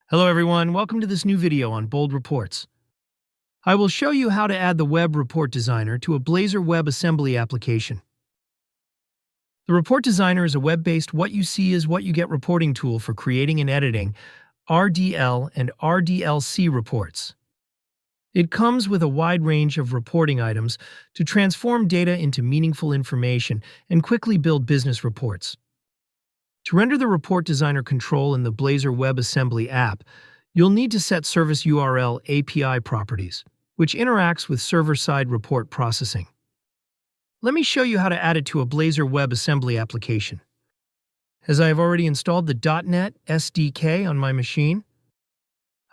Hello everyone, welcome to this new video on Bold Reports. I will show you how to add the Web Report Designer to a Blazor Web Assembly application. The Report Designer is a web-based what you see is what you get reporting tool for creating and editing RDL and RDLC reports. It comes with a wide range of reporting items to transform data into meaningful information and quickly build business reports. To render the Report Designer control in the Blazor Web Assembly app, you'll need to set Service URL API properties, which interacts with server-side report processing. Let me show you how to add it to a Blazor Web Assembly application. As I have already installed the .NET SDK on my machine,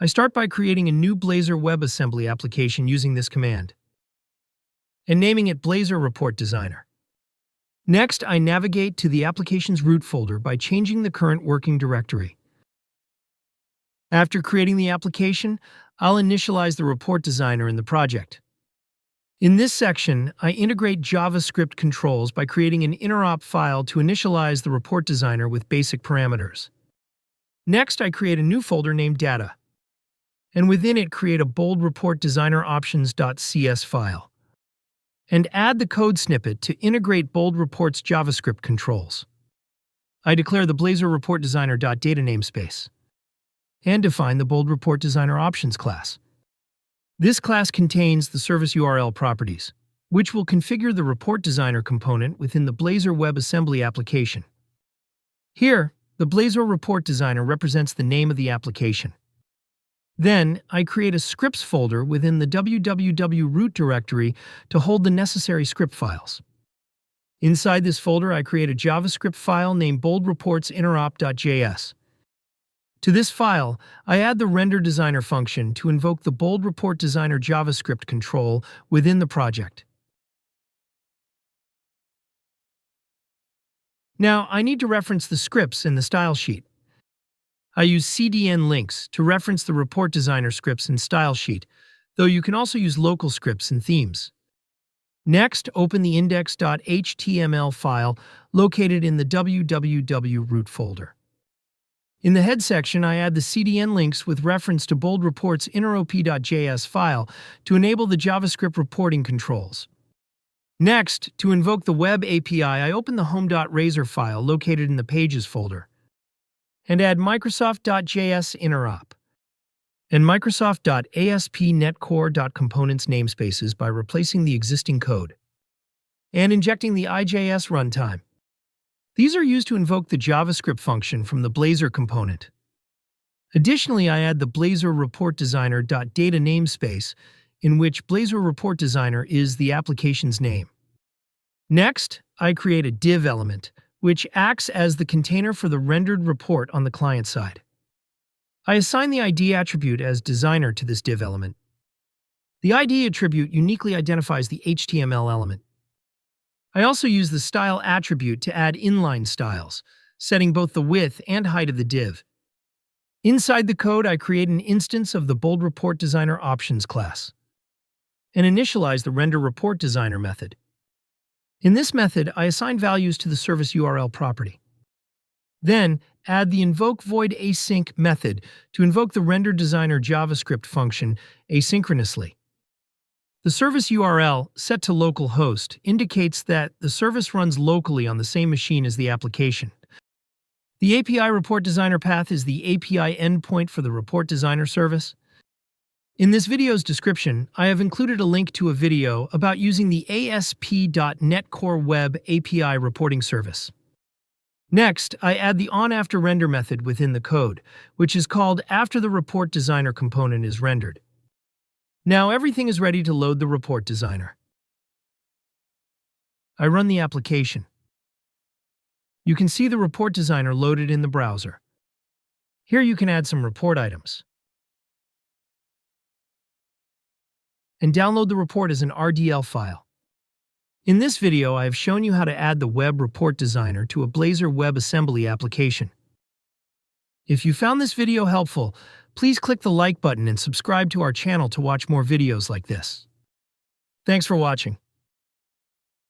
I start by creating a new Blazor Web Assembly application using this command, and naming it Blazor Report Designer. Next, I navigate to the application's root folder by changing the current working directory. After creating the application, I'll initialize the Report Designer in the project. In this section, I integrate JavaScript controls by creating an interop file to initialize the Report Designer with basic parameters. Next, I create a new folder named Data, and within it create a bold Report Designer options.cs file, and add the code snippet to integrate Bold Report's JavaScript controls. I declare the Blazor Report Designer.data namespace and define the Bold Report Designer options class. This class contains the service URL properties, which will configure the Report Designer component within the Blazor Web Assembly application. Here, the Blazor Report Designer represents the name of the application. Then, I create a scripts folder within the www root directory to hold the necessary script files. Inside this folder, I create a JavaScript file named boldreportsinterop.js. To this file, I add the render designer function to invoke the Bold Report Designer JavaScript control within the project. Now, I need to reference the scripts in the style sheet. I use CDN links to reference the Report Designer scripts in Style Sheet, though you can also use local scripts and themes. Next, open the index.html file located in the www root folder. In the head section, I add the CDN links with reference to Bold Report's interop.js file to enable the JavaScript reporting controls. Next, to invoke the Web API, I open the home.razor file located in the Pages folder, and add Microsoft.JSInterop and Microsoft.ASP.NETCore.Components namespaces by replacing the existing code and injecting the IJS runtime. These are used to invoke the JavaScript function from the Blazor component. Additionally, I add the Blazor Report Designer.data namespace, in which Blazor Report Designer is the application's name. Next, I create a div element, which acts as the container for the rendered report on the client side. I assign the ID attribute as designer to this div element. The ID attribute uniquely identifies the HTML element. I also use the style attribute to add inline styles, setting both the width and height of the div. Inside the code, I create an instance of the Bold Report Designer options class and initialize the render report designer method. In this method, I assign values to the service URL property. Then, add the invoke void async method to invoke the render designer JavaScript function asynchronously. The service URL, set to localhost, indicates that the service runs locally on the same machine as the application. The API Report Designer path is the API endpoint for the Report Designer service. In this video's description, I have included a link to a video about using the ASP.NETCore Web API reporting service. Next, I add the onAfterRender method within the code, which is called after the Report Designer component is rendered. Now everything is ready to load the Report Designer. I run the application. You can see the Report Designer loaded in the browser. Here you can add some report items and download the report as an RDL file. In this video, I have shown you how to add the Web Report Designer to a Blazor Web Assembly application. If you found this video helpful, please click the like button and subscribe to our channel to watch more videos like this. Thanks for watching.